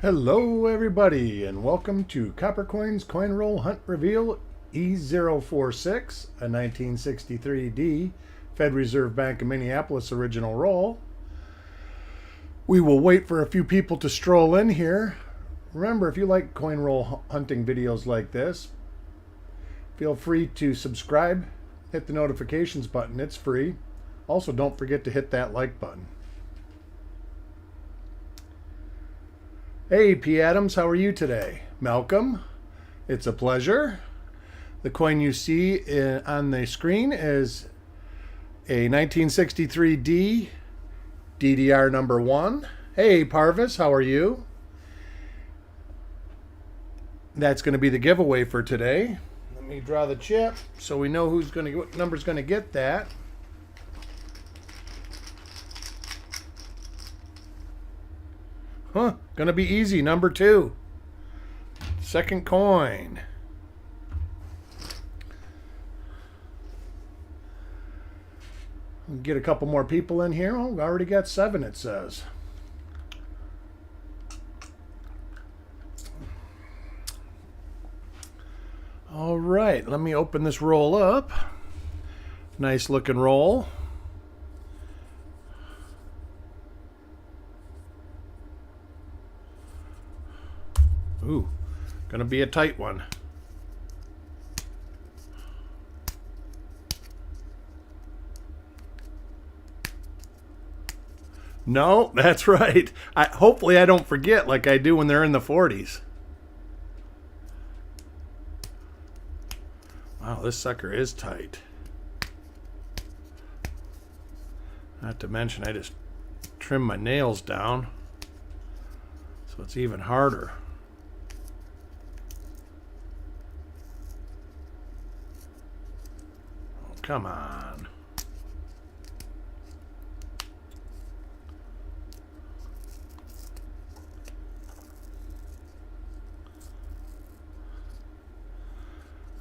Hello everybody and welcome to Copper Coins Coin Roll Hunt Reveal E046, a 1963D Fed Reserve Bank of Minneapolis original roll. We will wait for a few people to stroll in here. Remember, if you like coin roll hunting videos like this, feel free to subscribe, hit the notifications button, it's free. Also, don't forget to hit that like button. Hey, P. Adams, how are you today? Malcolm, it's a pleasure. The coin you see on the screen is a 1963D DDR number 1. Hey, Parvis, how are you? That's going to be the giveaway for today. Let me draw the chip so we know what number's going to get that. Huh, gonna be easy. Number 2. Second coin. We'll get a couple more people in here. Oh, we already got 7, it says. All right, let me open this roll up. Nice looking roll. Ooh, gonna be a tight one. No, that's right. Hopefully I don't forget like I do when they're in the 40s. Wow, this sucker is tight. Not to mention I just trimmed my nails down, so it's even harder. Come on.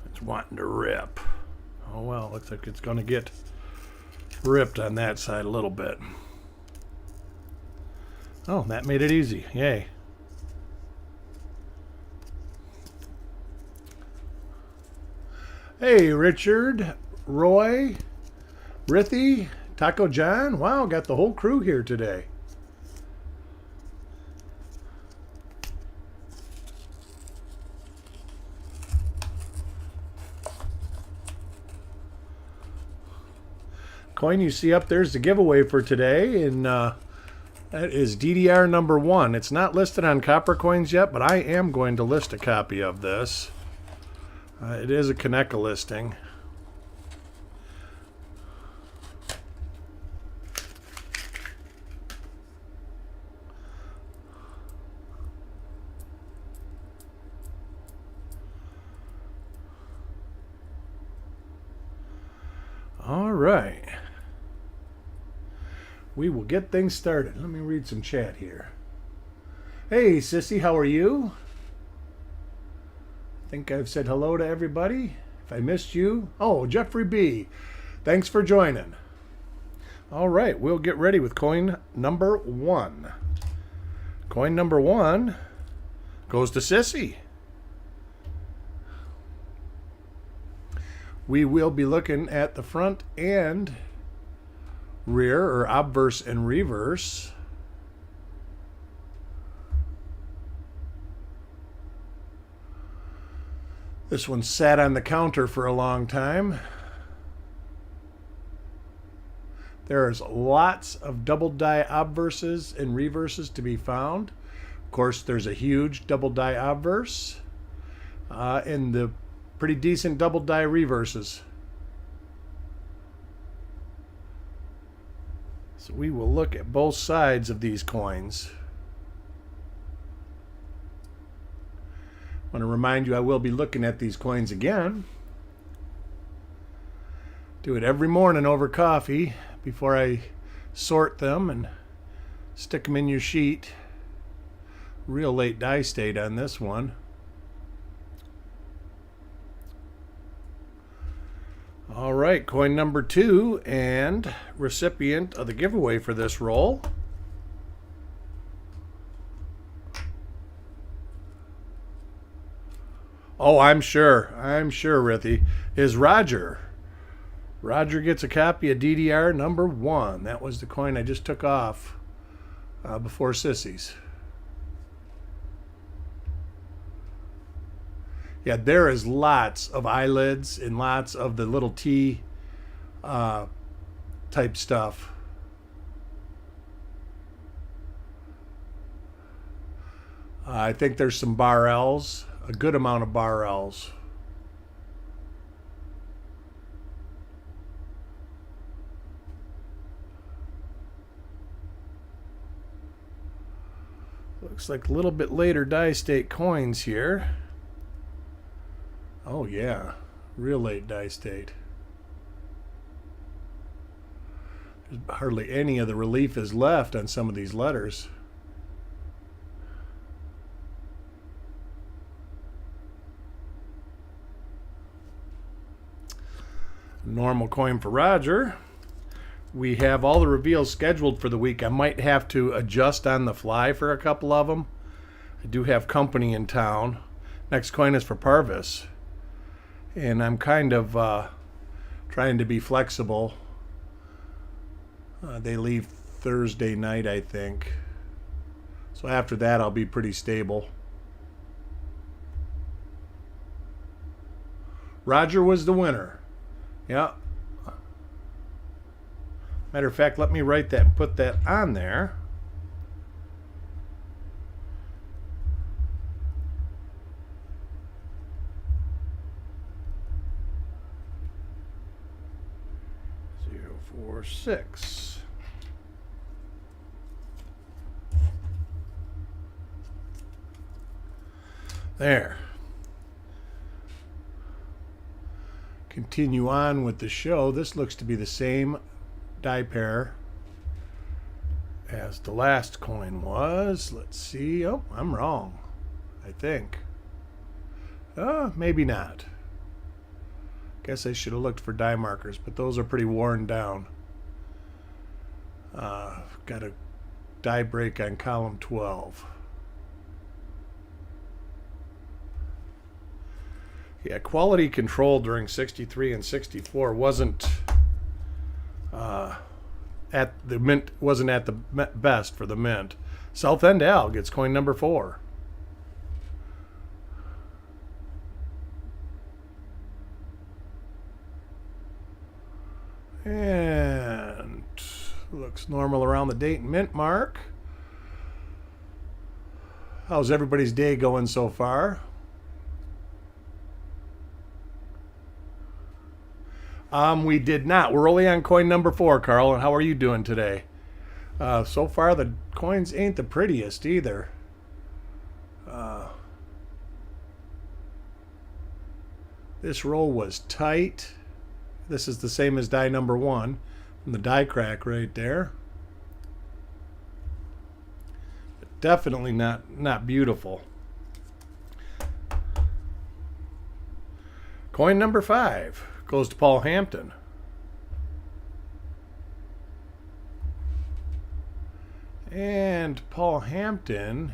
It's wanting to rip. Oh well, looks like it's going to get ripped on that side a little bit. Oh, that made it easy. Yay. Hey, Richard. Roy, Rithy, Taco John. Wow, got the whole crew here today. Coin you see up there is the giveaway for today, and that is DDR number 1. It's not listed on Copper Coins yet, but I am going to list a copy of this. It is a Coneca listing. All right. We will get things started. Let me read some chat here. Hey, Sissy, how are you? I think I've said hello to everybody. If I missed you. Oh, Jeffrey B. Thanks for joining. All right, we'll get ready with coin number 1. Coin number 1 goes to Sissy. We will be looking at the front and rear, or obverse and reverse. This one sat on the counter for a long time. There's lots of double die obverses and reverses to be found. Of course, there's a huge double die obverse and the pretty decent double die reverses. So we will look at both sides of these coins. I want to remind you I will be looking at these coins again. Do it every morning over coffee before I sort them and stick them in your sheet. Real late die state on this one. All right, coin number 2 and recipient of the giveaway for this roll. Oh, I'm sure. I'm sure, Rithy. Is Roger. Roger gets a copy of DDR number 1. That was the coin I just took off before Sissy's. Yeah, there is lots of eyelids and lots of the little T type stuff. I think there's some bar L's, a good amount of bar L's. Looks like a little bit later die state coins here. Oh yeah, real late die state. There's hardly any of the relief is left on some of these letters. Normal coin for Roger. We have all the reveals scheduled for the week. I might have to adjust on the fly for a couple of them. I do have company in town. Next coin is for Parvis. And I'm kind of trying to be flexible. They leave Thursday night, I think. So after that, I'll be pretty stable. Roger was the winner. Yeah. Matter of fact, let me write that and put that on there. Zero, 4, 6. There. Continue on with the show. This looks to be the same die pair as the last coin was. Let's see. Oh, I'm wrong, I think. Maybe not. Guess I should have looked for die markers, but those are pretty worn down. Got a die break on column 12. Yeah, quality control during 63 and 64 wasn't at the mint, wasn't at the best for the mint. South End Al gets coin number 4. And looks normal around the date and mint mark. How's everybody's day going so far? We did not. We're only on coin number 4, Carl. And how are you doing today? So far, the coins ain't the prettiest either. This roll was tight. This is the same as die number 1 from the die crack right there. But definitely not beautiful. Coin number 5 goes to Paul Hampton. And Paul Hampton,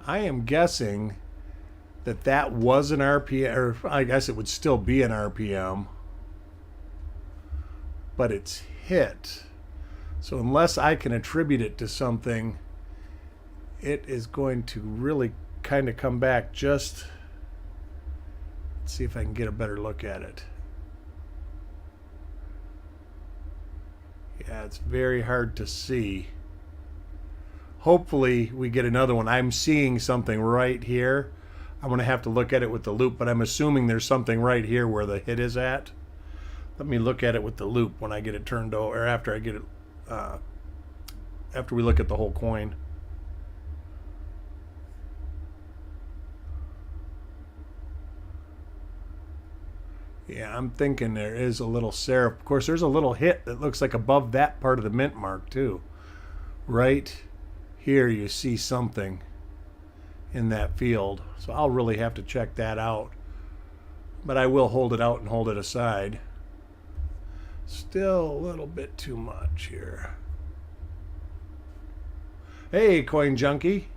I am guessing that was an RPM, or I guess it would still be an RPM, but it's hit. So unless I can attribute it to something, it is going to really kind of come back just... Let's see if I can get a better look at it. Yeah, it's very hard to see. Hopefully we get another one. I'm seeing something right here. I'm going to have to look at it with the loop, but I'm assuming there's something right here where the hit is at. Let me look at it with the loop when I get it turned over, or after I get it, after we look at the whole coin. Yeah, I'm thinking there is a little serif. Of course, there's a little hit that looks like above that part of the mint mark too. Right here you see something in that field. So I'll really have to check that out. But I will hold it out and hold it aside. Still a little bit too much here. Hey, Coin Junkie.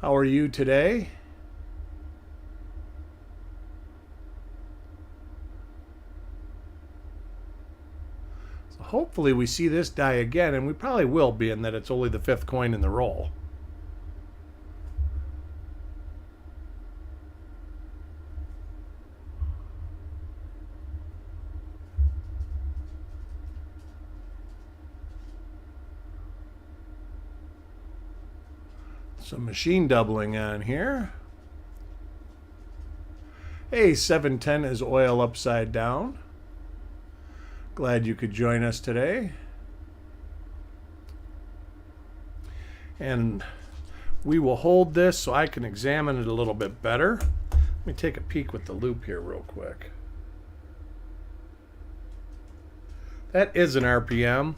How are you today? So hopefully we see this die again, and we probably will, being that it's only the 5th coin in the roll. Some machine doubling on here. Hey, 710 is oil upside down. Glad you could join us today. And we will hold this so I can examine it a little bit better. Let me take a peek with the loop here real quick. That is an RPM.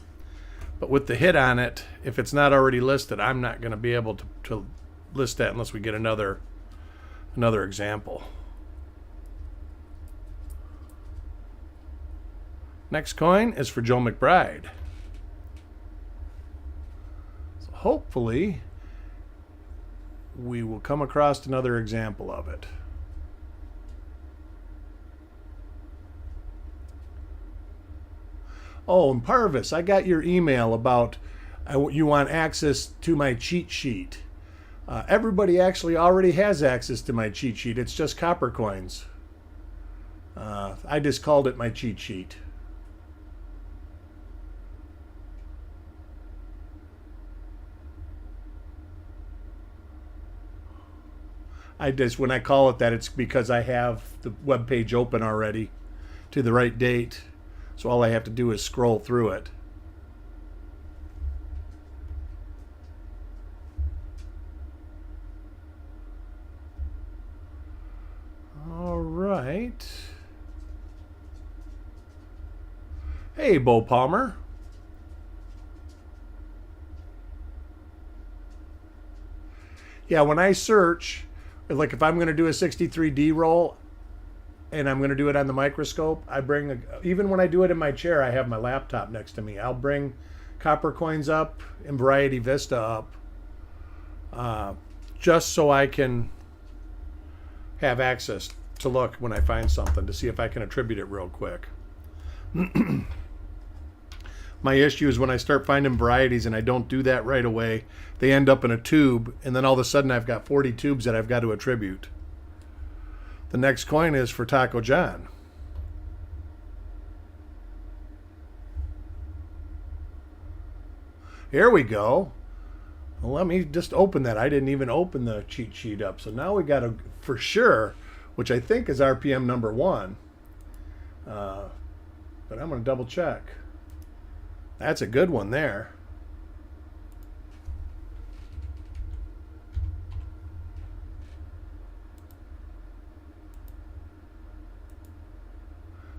But with the hit on it, if it's not already listed, I'm not going to be able to list that unless we get another example. Next coin is for Joe McBride. So hopefully we will come across another example of it. Oh, and Parvis, I got your email about you want access to my cheat sheet. Everybody actually already has access to my cheat sheet. It's just copper coins. I just called it my cheat sheet. When I call it that, it's because I have the web page open already to the right date. So all I have to do is scroll through it. All right. Hey, Bo Palmer. Yeah, when I search, like if I'm going to do a 63D roll, and I'm going to do it on the microscope, even when I do it in my chair, I have my laptop next to me. I'll bring copper coins up and Variety Vista up just so I can have access to look when I find something to see if I can attribute it real quick. My issue is when I start finding varieties and I don't do that right away, they end up in a tube, and then all of a sudden I've got 40 tubes that I've got to attribute. The next coin is for Taco John. Here we go. Well, let me just open that. I didn't even open the cheat sheet up. So now we got a, for sure, which I think is RPM number 1. But I'm going to double check. That's a good one there.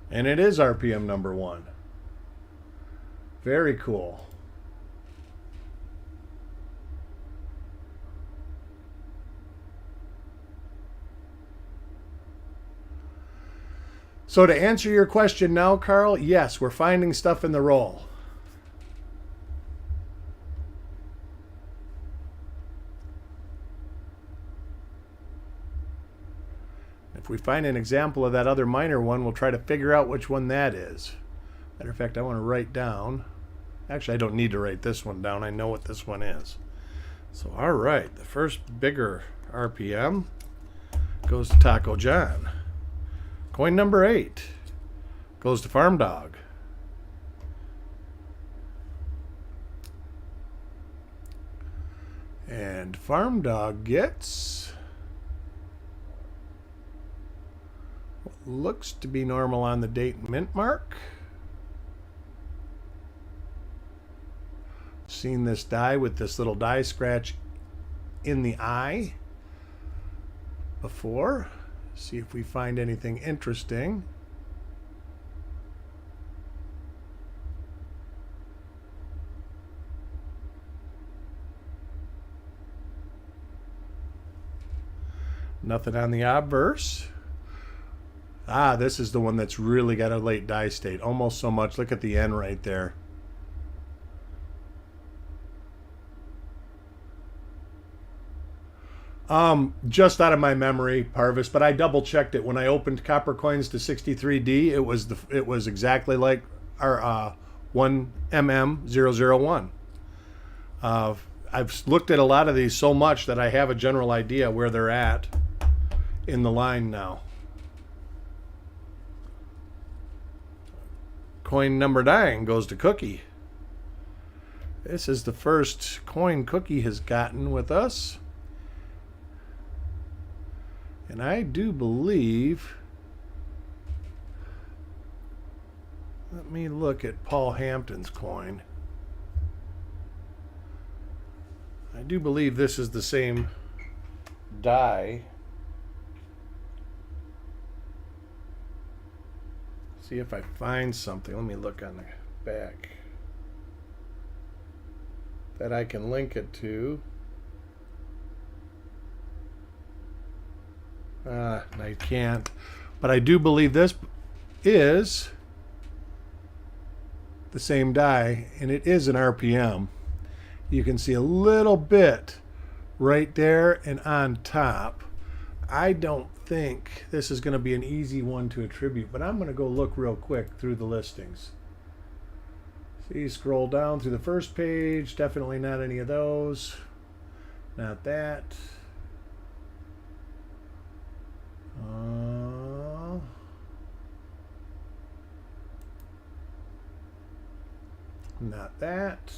And it is RPM number 1. Very cool. So to answer your question now, Carl, yes, we're finding stuff in the roll. If we find an example of that other minor one, we'll try to figure out which one that is. Matter of fact, I want to write down. Actually, I don't need to write this one down. I know what this one is. So, all right, the first bigger RPM goes to Taco John. Coin number 8 goes to Farm Dog. And Farm Dog gets what looks to be normal on the date and mint mark. Seen this die with this little die scratch in the eye before. See if we find anything interesting. Nothing on the obverse. Ah, this is the one that's really got a late die state. Almost so much. Look at the N right there. Just out of my memory, Parvis, but I double checked it when I opened Copper Coins to 63D. It was exactly like our 1MM001. I've looked at a lot of these so much that I have a general idea where they're at in the line now. Coin number 9 goes to Cookie. This is the first coin Cookie has gotten with us. And I do believe, let me look at Paul Hampton's coin. I do believe this is the same die. See if I find something. Let me look on the back that I can link it to. I can't. But I do believe this is the same die, and it is an RPM. You can see a little bit right there and on top. I don't think this is going to be an easy one to attribute, but I'm going to go look real quick through the listings. See, scroll down through the first page. Definitely not any of those. Not that. Not that.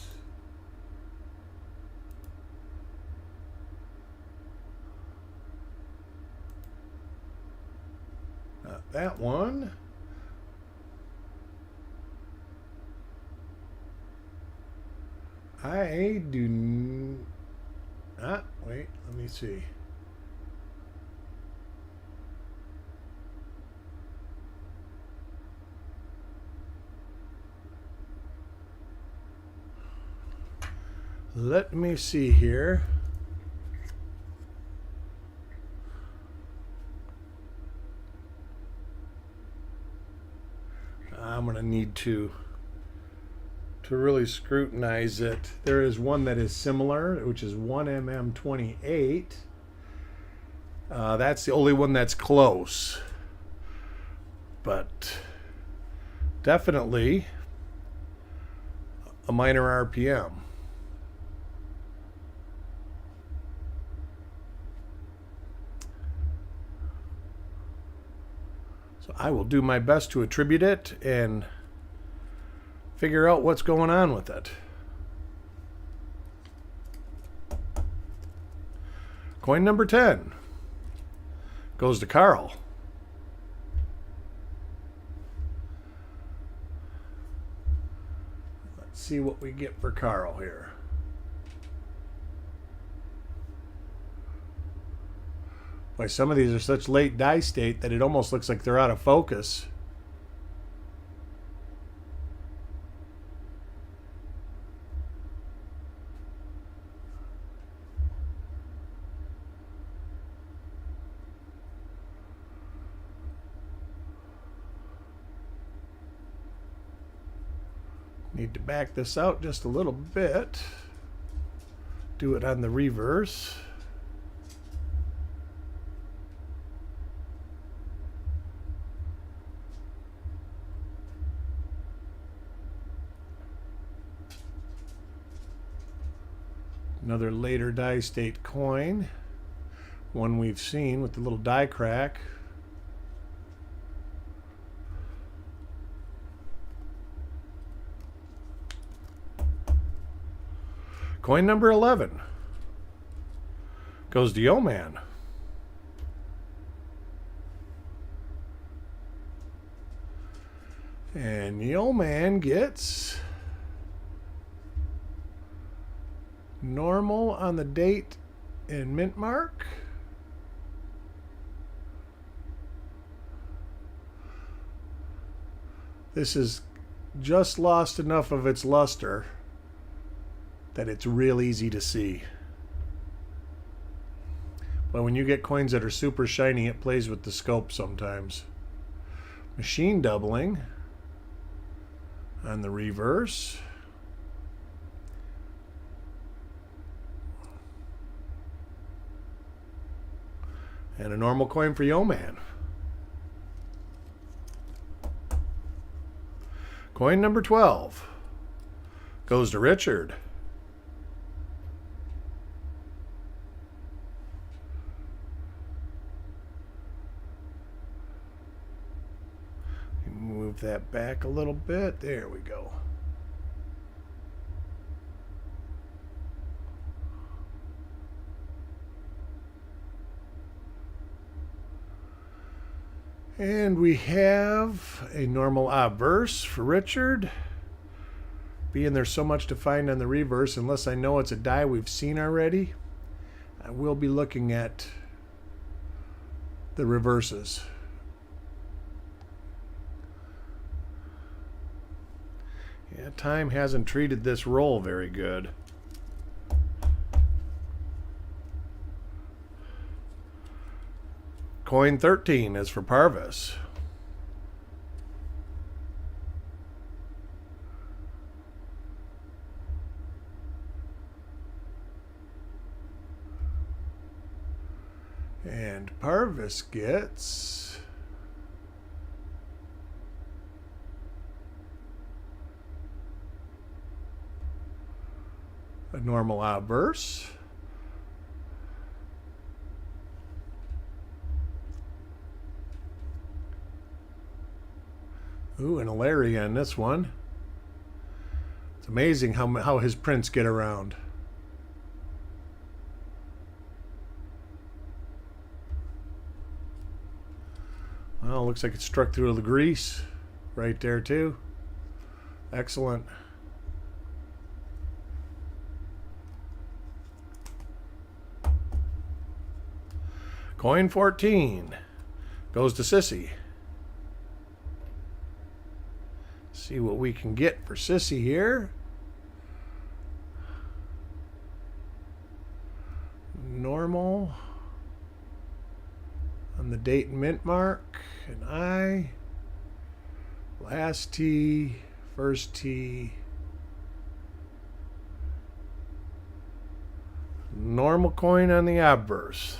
Not that one. I do not. Wait, let me see. Let me see here. I'm going to need to really scrutinize it. There is one that is similar, which is 1MM28. That's the only one that's close. But definitely a minor RPM. So I will do my best to attribute it and figure out what's going on with it. Coin number 10 goes to Carl. Let's see what we get for Carl here. Boy, some of these are such late die state that it almost looks like they're out of focus. Need to back this out just a little bit. Do it on the reverse. Another later die state coin. One we've seen with the little die crack. Coin number 11 goes to Yo Man. And Yo Man gets normal on the date and mint mark. This is just lost enough of its luster that it's real easy to see. But when you get coins that are super shiny, it plays with the scope sometimes. Machine doubling on the reverse. And a normal coin for Yo-Man. Coin number 12 goes to Richard. Move that back a little bit. There we go. And we have a normal obverse for Richard. Being there's so much to find on the reverse, unless I know it's a die we've seen already, I will be looking at the reverses. Yeah, time hasn't treated this roll very good. Coin 13 is for Parvis. And Parvis gets a normal obverse. Ooh, and a Larry on this one. It's amazing how his prints get around. Well, looks like it struck through the grease right there too. Excellent. Coin 14 goes to Sissy. See what we can get for Sissy here. Normal on the date and mint mark, an I, last T, first T, normal coin on the obverse.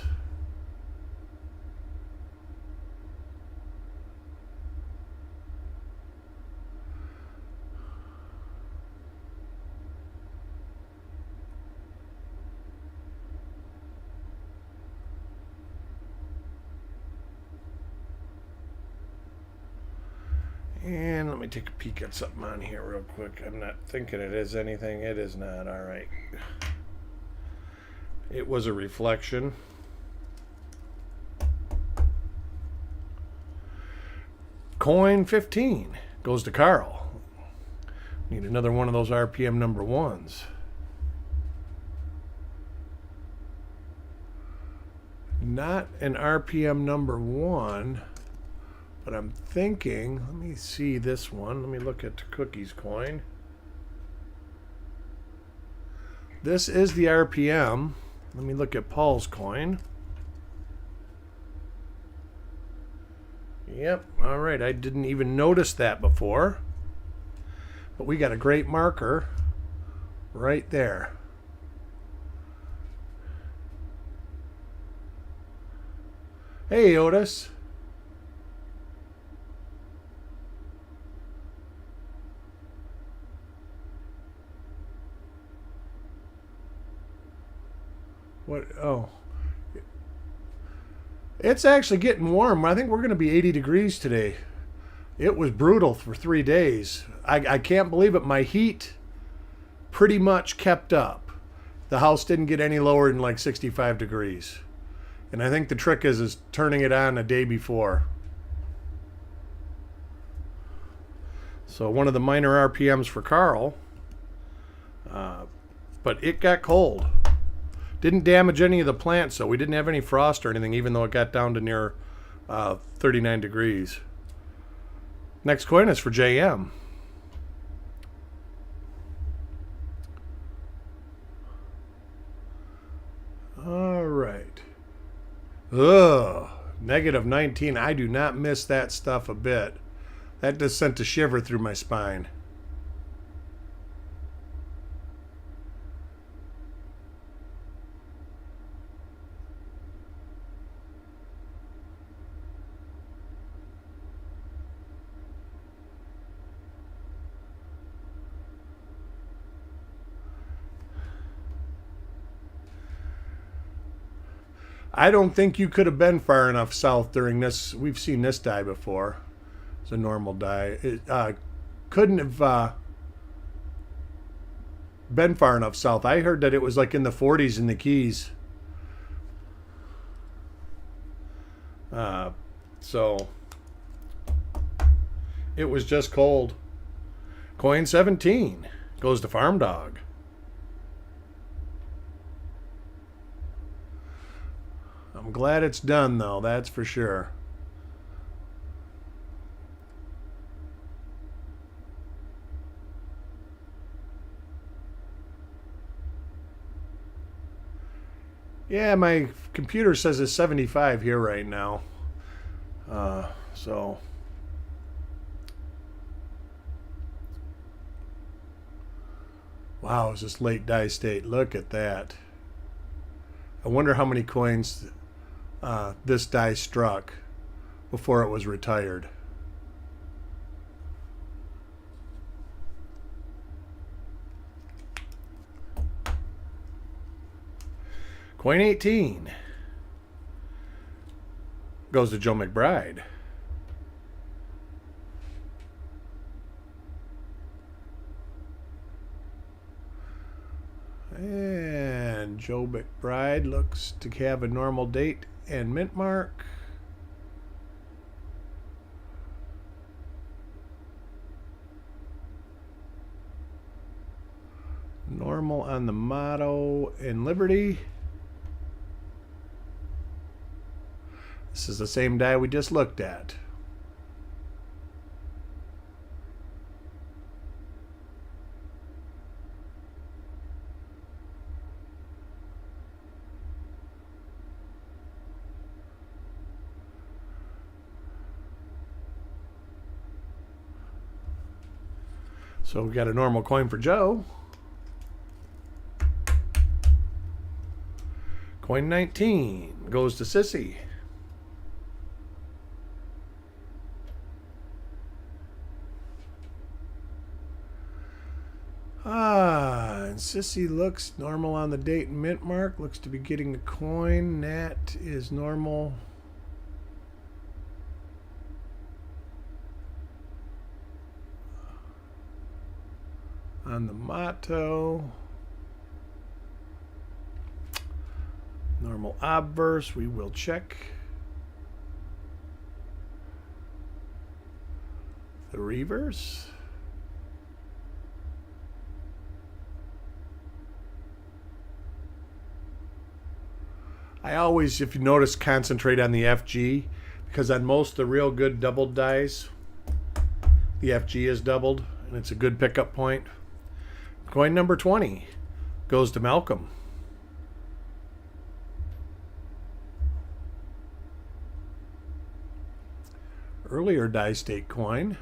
And let me take a peek at something on here real quick. I'm not thinking it is anything. It is not. All right. It was a reflection. Coin 15 goes to Carl. Need another one of those RPM number ones. Not an RPM number one. But I'm thinking, let me see this one. Let me look at the Cookies coin. This is the RPM. Let me look at Paul's coin. Yep, all right. I didn't even notice that before. But we got a great marker right there. Hey, Otis. What? Oh. It's actually getting warm. I think we're going to be 80 degrees today. It was brutal for 3 days. I can't believe it. My heat pretty much kept up. The house didn't get any lower than like 65 degrees. And I think the trick is turning it on a day before. So one of the minor RPMs for Carl. But it got cold. Didn't damage any of the plants, so we didn't have any frost or anything, even though it got down to near 39 degrees. Next coin is for JM. All right. Ugh. Negative 19. I do not miss that stuff a bit. That just sent a shiver through my spine. I don't think you could have been far enough south during this. We've seen this die before. It's a normal die. It couldn't have been far enough south. I heard that it was like in the 40s in the Keys. So it was just cold. Coin 17 goes to Farm Dog. I'm glad it's done, though, that's for sure. Yeah, my computer says it's 75 here right now. So wow, it's just late die state. Look at that. I wonder how many coins this die struck before it was retired. Coin 18 goes to Joe McBride. And Joe McBride looks to have a normal date and mint mark. Normal on the motto and Liberty. This is the same die we just looked at. So we got a normal coin for Joe. Coin 19 goes to Sissy. And Sissy looks normal on the date and mint mark. Looks to be getting the coin. Nat is normal. On the motto. Normal obverse, we will check. The reverse. I always, if you notice, concentrate on the FG, because on most of the real good doubled dies, the FG is doubled, and it's a good pickup point. Coin number 20 goes to Malcolm. Earlier die state coin.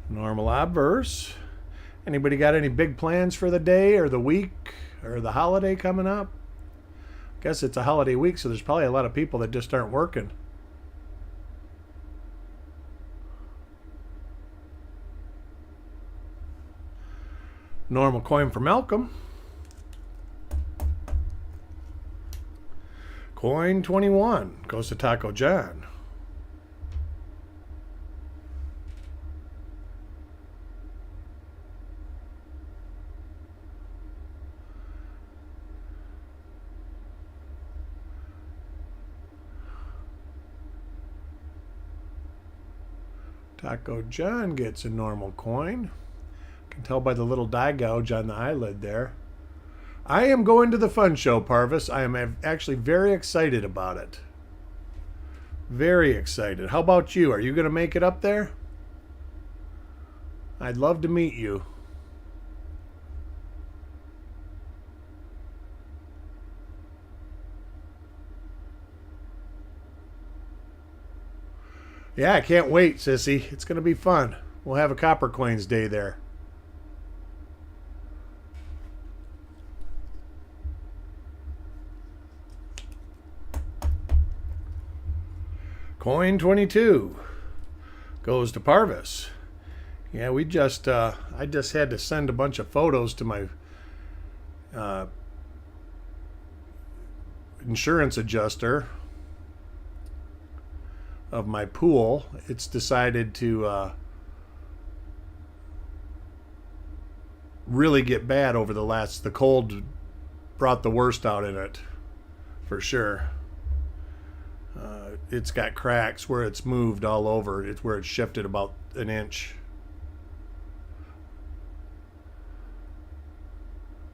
Normal obverse. Anybody got any big plans for the day or the week or the holiday coming up? I guess it's a holiday week, so there's probably a lot of people that just aren't working. Normal coin for Malcolm. Coin 21 goes to Taco John. Taco John gets a normal coin. Can tell by the little die gouge on the eyelid there. I am going to the fun show, Parvis. I am actually very excited about it. Very excited. How about you? Are you going to make it up there? I'd love to meet you. Yeah, I can't wait, Sissy. It's going to be fun. We'll have a Copper Coins Day there. Coin 22 goes to Parvis. Yeah, I just had to send a bunch of photos to my insurance adjuster of my pool. It's decided to really get bad over the cold brought the worst out in it, for sure. It's got cracks where it's moved all over. It's where it's shifted about an inch.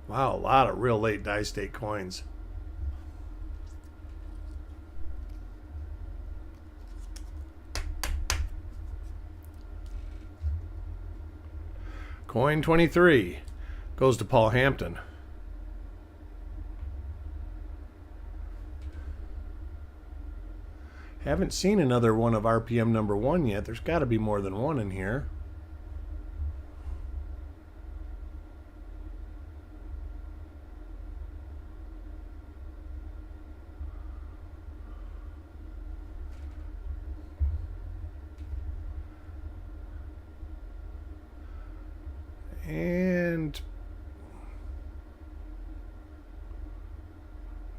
Wow, a lot of real late die state coins. Coin 23 goes to Paul Hampton. Haven't seen another one of RPM number 1 yet. There's got to be more than one in here. And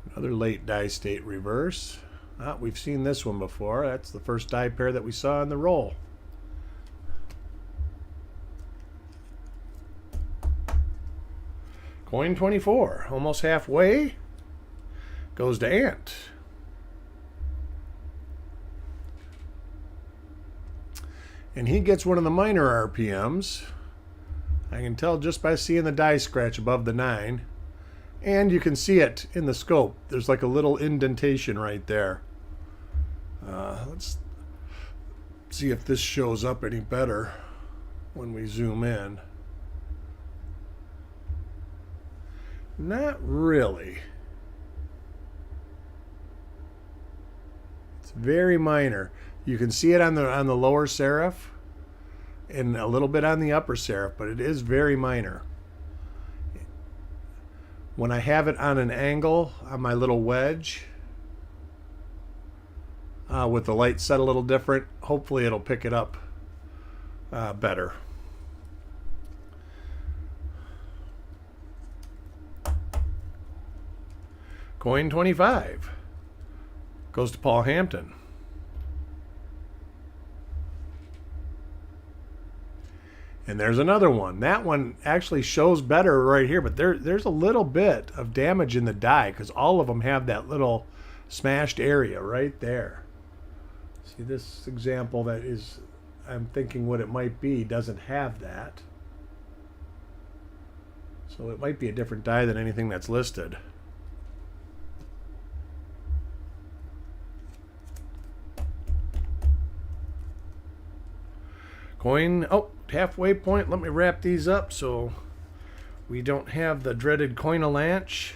another late die state reverse. We've seen this one before. That's the first die pair that we saw in the roll. Coin 24, almost halfway, goes to Ant. And he gets one of the minor RPMs. I can tell just by seeing the die scratch above the 9. And you can see it in the scope. There's like a little indentation right there. Let's see if this shows up any better when we zoom in. Not really. It's very minor. You can see it on the lower serif and a little bit on the upper serif, but it is very minor. When I have it on an angle on my little wedge, with the light set a little different, hopefully it'll pick it up better. Coin 25 goes to Paul Hampton. And there's another one. That one actually shows better right here, but there's a little bit of damage in the die because all of them have that little smashed area right there. See, this example that is, I'm thinking what it might be, doesn't have that. So it might be a different die than anything that's listed. Coin, halfway point. Let me wrap these up so we don't have the dreaded coin avalanche.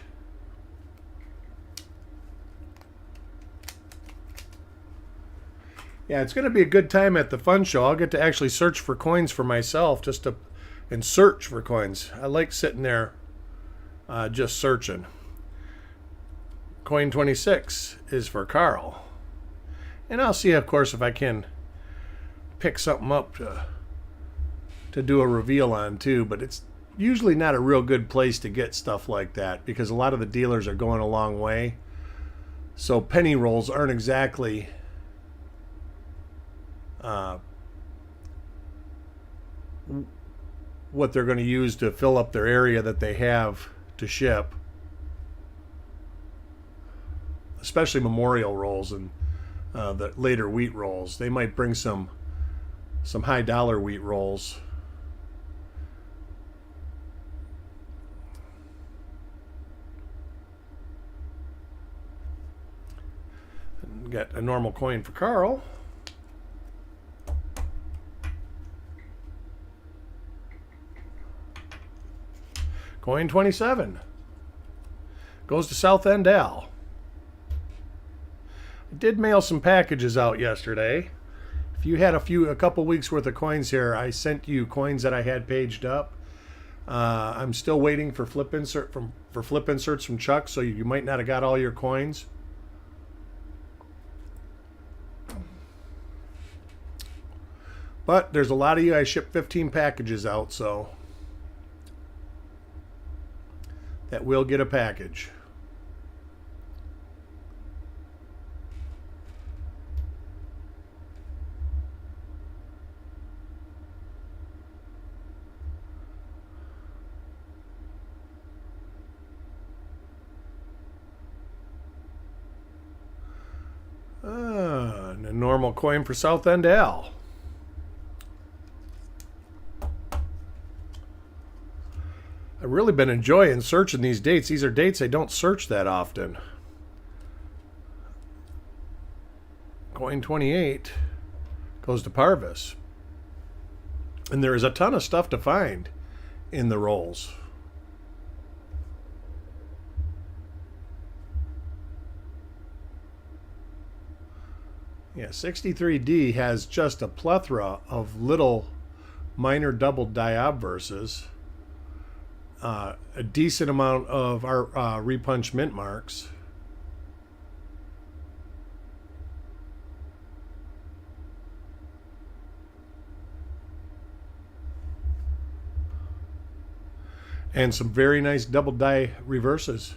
Yeah, it's going to be a good time at the fun show. I'll get to actually search for coins for myself, and search for coins. I like sitting there just searching. Coin 26 is for Carl. And I'll see, of course, if I can pick something up to do a reveal on too, but it's usually not a real good place to get stuff like that because a lot of the dealers are going a long way. So penny rolls aren't exactly what they're going to use to fill up their area that they have to ship, especially memorial rolls and the later wheat rolls. They might bring some high dollar wheat rolls. And got a normal coin for Carl. Coin 27 goes to South End Al. I did mail some packages out yesterday. If you had a couple weeks worth of coins here, I sent you coins that I had paged up. I'm still waiting for flip inserts from Chuck, so you might not have got all your coins. But there's a lot of you. I shipped 15 packages out, so that will get a package. And a normal coin for South End Al. I've really been enjoying searching these dates. These are dates I don't search that often. Coin 28 goes to Parvis. And there is a ton of stuff to find in the rolls. Yeah, 63D has just a plethora of little minor double die obverses. A decent amount of our repunch mint marks. And some very nice double die reverses.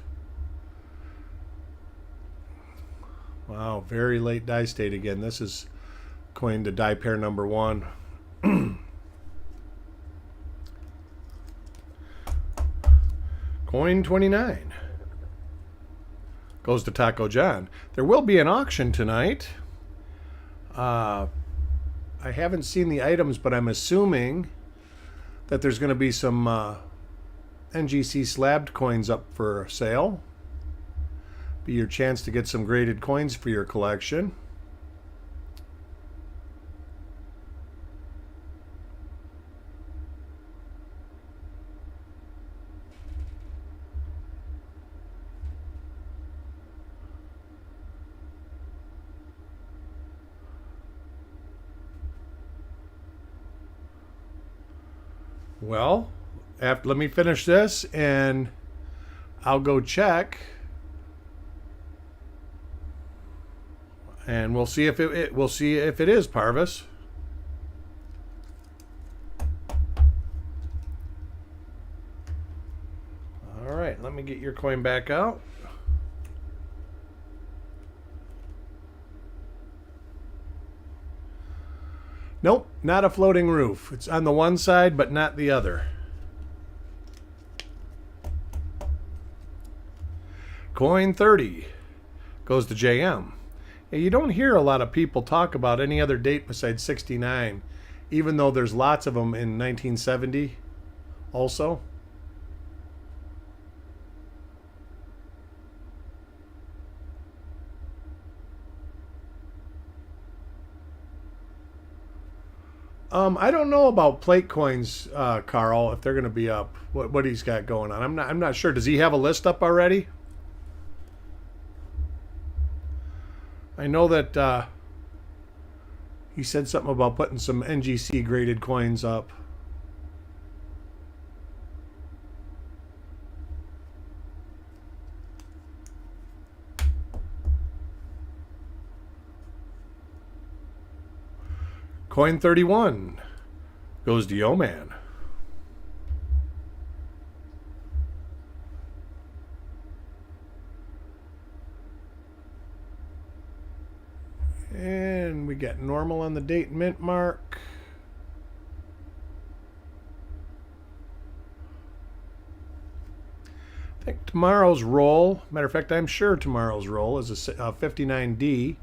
Wow, very late die state again. This is coin to die pair number 1. Coin 29 goes to Taco John. There will be an auction tonight. I haven't seen the items, but I'm assuming that there's going to be some NGC slabbed coins up for sale. Be your chance to get some graded coins for your collection. Well, let me finish this and I'll go check. And we'll see if we'll see if it is Parvis. All right, let me get your coin back out. Nope, not a floating roof. It's on the one side, but not the other. Coin 30 goes to JM. You don't hear a lot of people talk about any other date besides 69, even though there's lots of them in 1970 also. I don't know about plate coins, Carl, if they're going to be up. What he's got going on. I'm not sure. Does he have a list up already? I know that he said something about putting some NGC graded coins up. Coin 31 goes to Yo Man. And we got normal on the date mint mark. I think tomorrow's roll, matter of fact, I'm sure tomorrow's roll is a 59D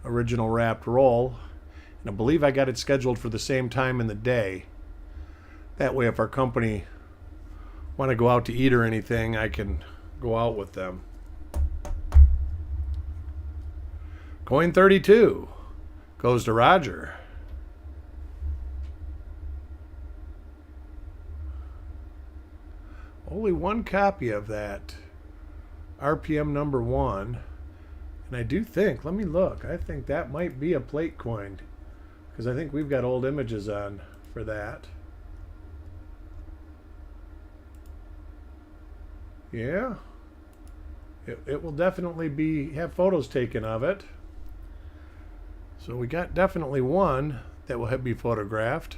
original wrapped roll. And I believe I got it scheduled for the same time in the day. That way, if our company want to go out to eat or anything, I can go out with them. Coin 32 goes to Roger. Only one copy of that RPM number 1. And I do think, let me look, I think that might be a plate coin. Because I think we've got old images on for that. Yeah. It will definitely have photos taken of it. So we got definitely one that will be photographed.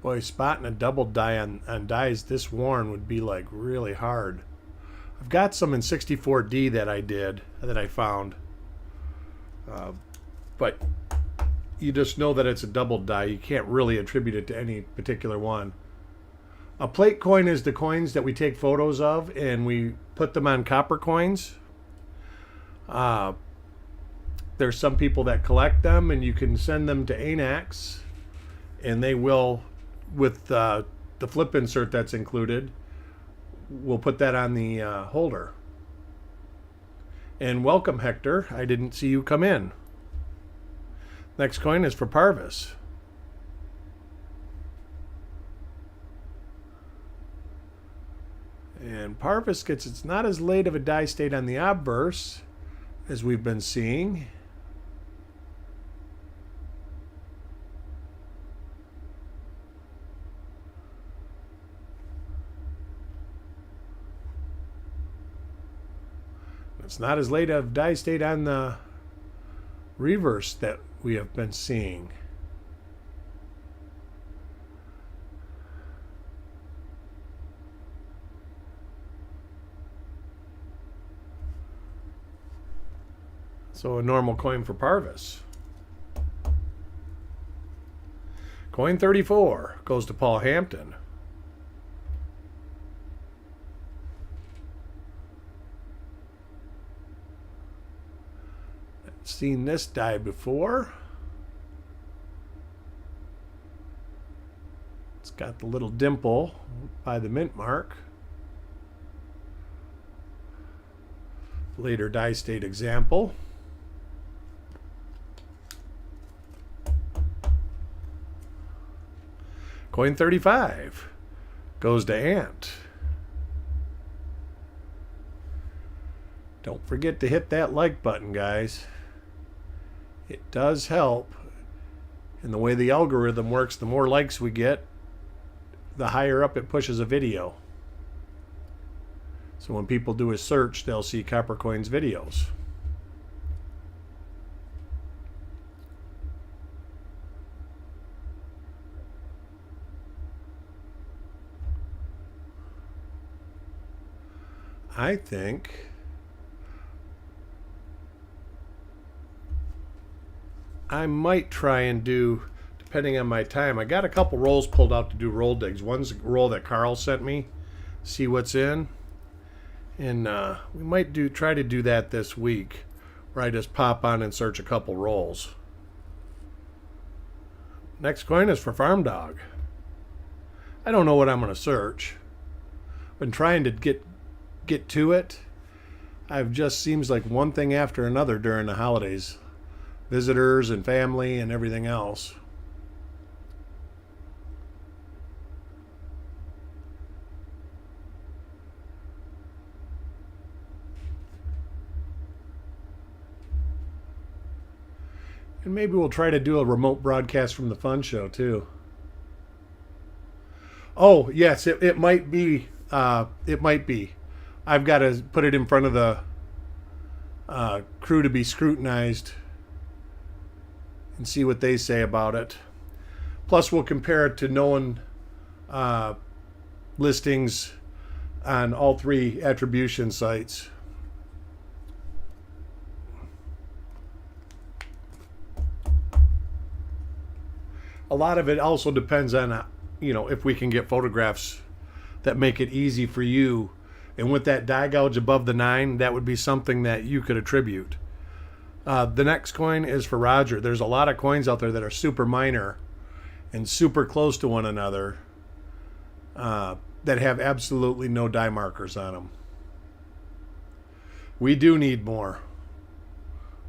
Boy, spotting a double die on dies this worn would be like really hard. I've got some in 64D that I found. But you just know that it's a double die. You can't really attribute it to any particular one. A plate coin is the coins that we take photos of and we put them on copper coins. There's some people that collect them, and you can send them to ANAX, and they will, with the flip insert that's included, we'll put that on the holder. And welcome, Hector. I didn't see you come in. Next coin is for Parvis. And Parvis gets, it's not as late of a die state on the obverse as we've been seeing. It's not as late of die state on the reverse that we have been seeing. So a normal coin for Parvis. Coin 34 goes to Paul Hampton. Seen this die before. It's got the little dimple by the mint mark. Later die state example. Coin 35 goes to Ant. Don't forget to hit that like button, guys. It does help. And the way the algorithm works, the more likes we get, the higher up it pushes a video. So when people do a search, they'll see Copper Coins videos. I think I might try and do, depending on my time, I got a couple rolls pulled out to do roll digs. One's a roll that Carl sent me, see what's in. And we might try to do that this week, where I just pop on and search a couple rolls. Next coin is for Farm Dog. I don't know what I'm going to search. I've been trying to get to it. I've just seems like one thing after another during the holidays. Visitors and family and everything else. And maybe we'll try to do a remote broadcast from the fun show too. Oh, yes, it might be. It might be. I've got to put it in front of the crew to be scrutinized and see what they say about it. Plus, we'll compare it to known listings on all three attribution sites. A lot of it also depends on, if we can get photographs that make it easy for you. And with that die gouge above the 9, that would be something that you could attribute. The next coin is for Roger. There's a lot of coins out there that are super minor and super close to one another that have absolutely no die markers on them. We do need more.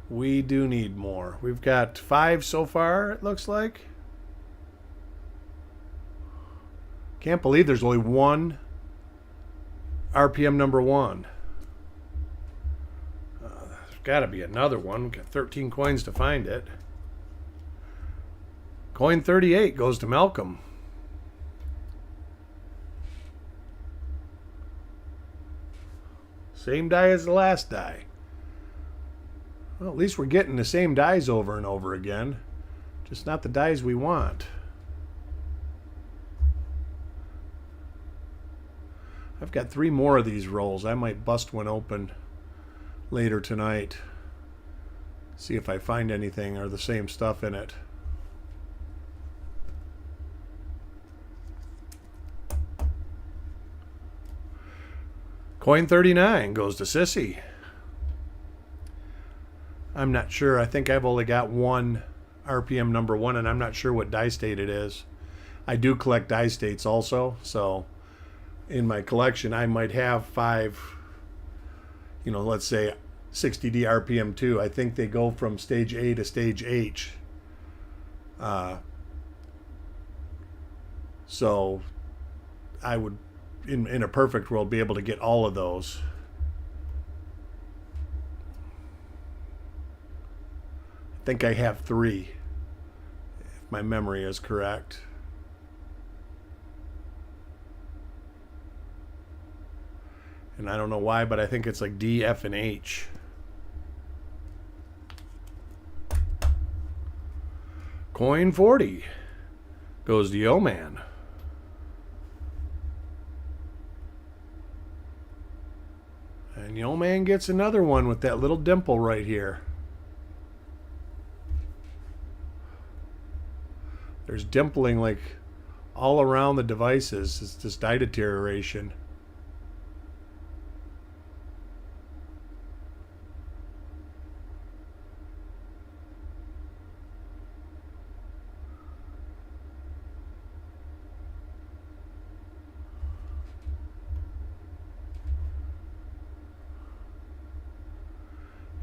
We do need more. We've got 5 so far, it looks like. Can't believe there's only one RPM number 1. There's got to be another one. We've got 13 coins to find it. Coin 38 goes to Malcolm. Same die as the last die. Well, at least we're getting the same dies over and over again. Just not the dies we want. I've got 3 more of these rolls. I might bust one open later tonight. See if I find anything or the same stuff in it. Coin 39 goes to Sissy. I'm not sure. I think I've only got one RPM number 1, and I'm not sure what die state it is. I do collect die states also, so in my collection I might have 5, let's say 60D RPM 2. I think they go from stage A to stage H. So I would, in a perfect world, be able to get all of those. I think I have 3, if my memory is correct. And I don't know why, but I think it's like D, F, and H. Coin 40 goes to Yo Man. And Yo Man gets another one with that little dimple right here. There's dimpling like all around the devices. It's just die deterioration.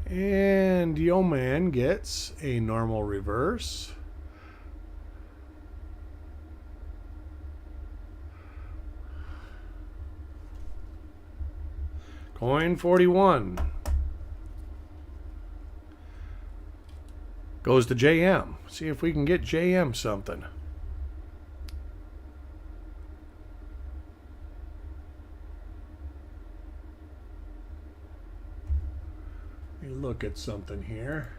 And Yo Man gets a normal reverse. Coin 41 goes to JM. See if we can get JM something. Let me look at something here.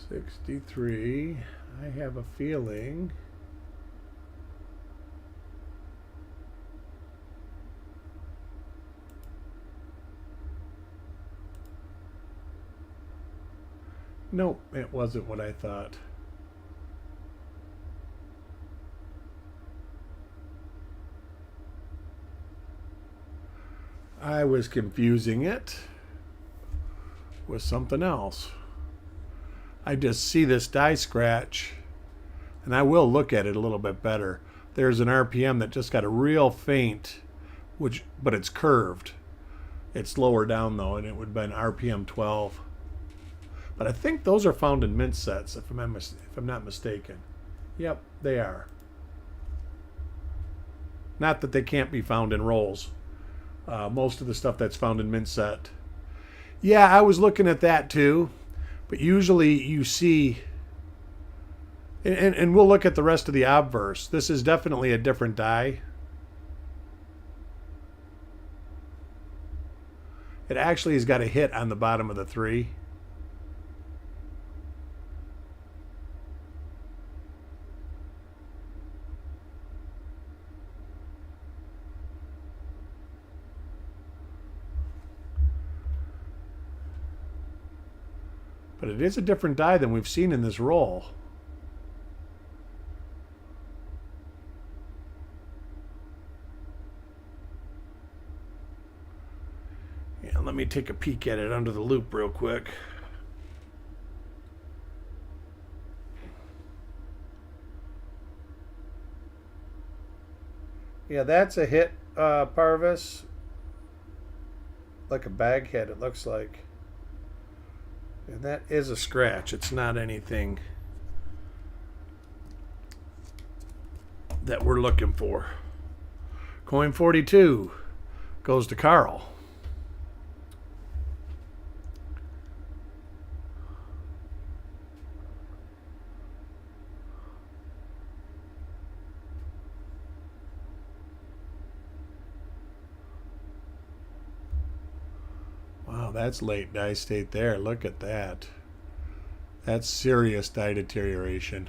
$63. I have a feeling nope, it wasn't what I thought. I was confusing it with something else. I just see this die scratch, and I will look at it a little bit better. There's an RPM that just got a real faint, but it's curved. It's lower down though, and it would have been RPM 12. But I think those are found in mint sets, if I'm not mistaken. Yep, they are. Not that they can't be found in rolls. Most of the stuff that's found in mint set. Yeah, I was looking at that too. But usually you see, and we'll look at the rest of the obverse. This is definitely a different die. It actually has got a hit on the bottom of the 3. But it is a different die than we've seen in this roll. Yeah, let me take a peek at it under the loop real quick. Yeah, that's a hit, Parvis. Like a bag head, it looks like. And that is a scratch. It's not anything that we're looking for. Coin 42 goes to Carl. that's late die state there. Look at that. That's serious die deterioration.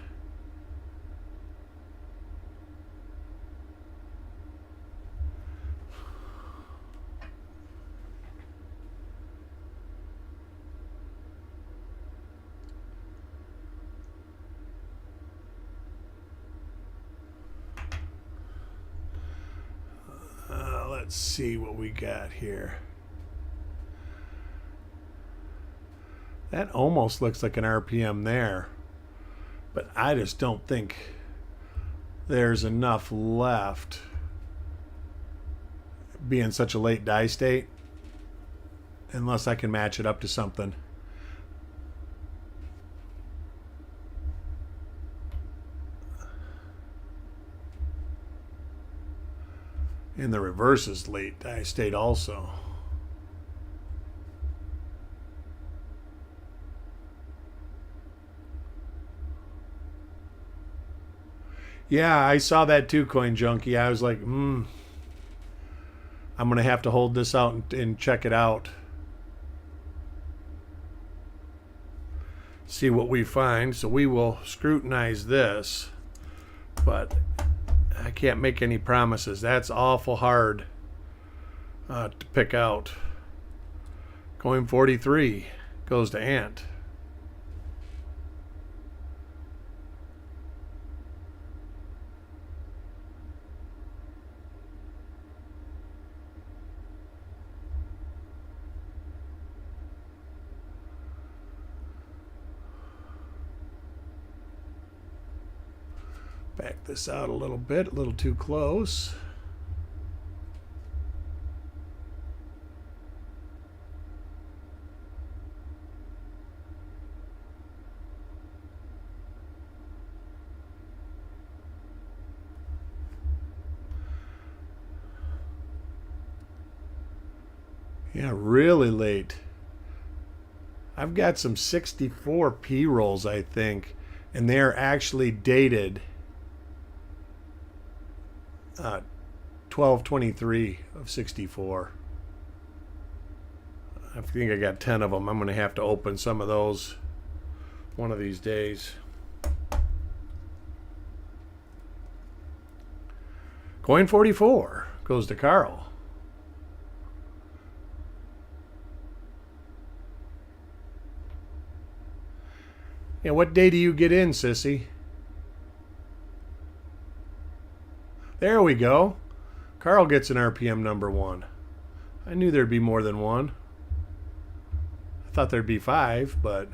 Let's see what we got here. That almost looks like an RPM there, but I just don't think there's enough left being such a late die state unless I can match it up to something. And the reverse is late die state also. Yeah, I saw that too, Coin Junkie. I was like, I'm going to have to hold this out and check it out. See what we find. So we will scrutinize this, but I can't make any promises. That's awful hard to pick out. Coin 43 goes to Ant. Back this out a little bit, a little too close. Yeah, really late. I've got some 64 P rolls, I think, and they're actually dated 12/23 of 64. I think I got 10 of them. I'm going to have to open some of those one of these days. Coin 44 goes to Carl. Yeah, what day do you get in, sissy? There we go. Carl gets an RPM number 1. I knew there'd be more than one. I thought there'd be 5, but...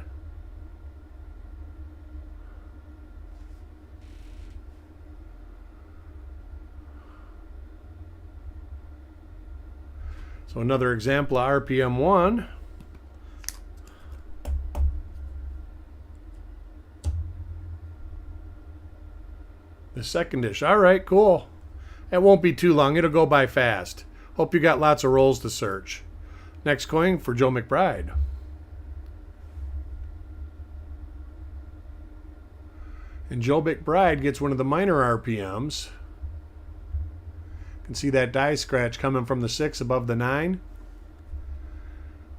So another example of RPM 1. The second dish. All right, cool. It won't be too long. It'll go by fast. Hope you got lots of rolls to search. Next coin for Joe McBride. And Joe McBride gets one of the minor RPMs. You can see that die scratch coming from the 6 above the 9.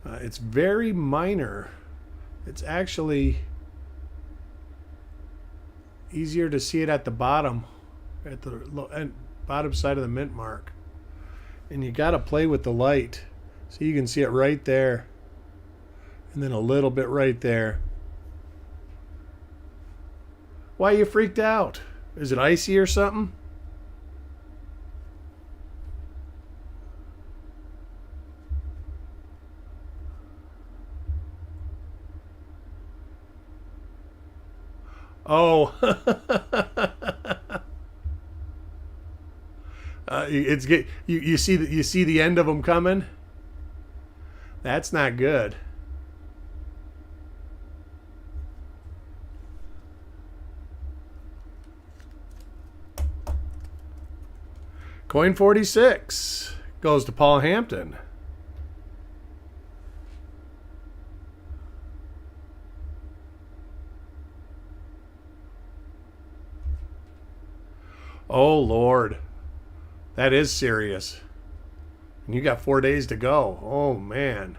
It's very minor. It's actually easier to see it at the bottom, at the bottom side of the mint mark. And you got to play with the light so you can see it right there, and then a little bit right there. Why are you freaked out? Is it icy or something? Oh. It's get you see the end of them coming. That's not good. Coin 46 goes to Paul Hampton. Oh, Lord. That is serious. And you got 4 days to go. Oh, man.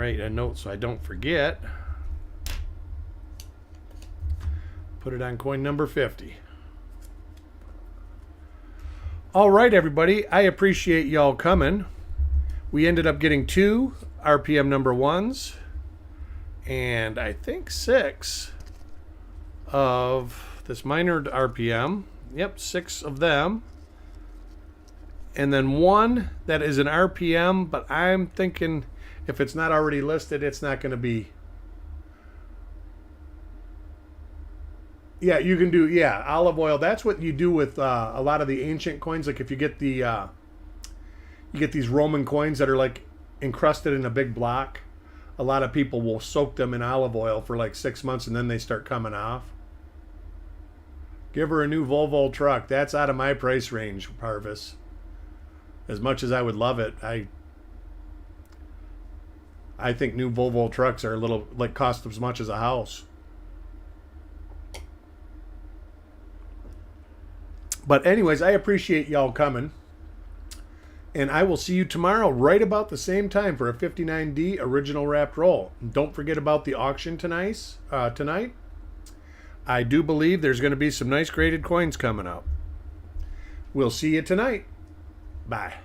write a note so I don't forget. Put it on coin number 50. All right, everybody. I appreciate y'all coming. We ended up getting 2 RPM number 1s and I think 6 of this minor RPM. Yep, 6 of them. And then 1 that is an RPM, but I'm thinking if it's not already listed, it's not going to be. Yeah, you can do, olive oil. That's what you do with a lot of the ancient coins. Like if you get the, you get these Roman coins that are like encrusted in a big block. A lot of people will soak them in olive oil for like 6 months and then they start coming off. Give her a new Volvo truck. That's out of my price range, Parvis. As much as I would love it, I think new Volvo trucks are a little, like, cost as much as a house. But anyways, I appreciate y'all coming. And I will see you tomorrow right about the same time for a 59D original wrapped roll. And don't forget about the auction tonight. I do believe there's going to be some nice graded coins coming up. We'll see you tonight. Bye.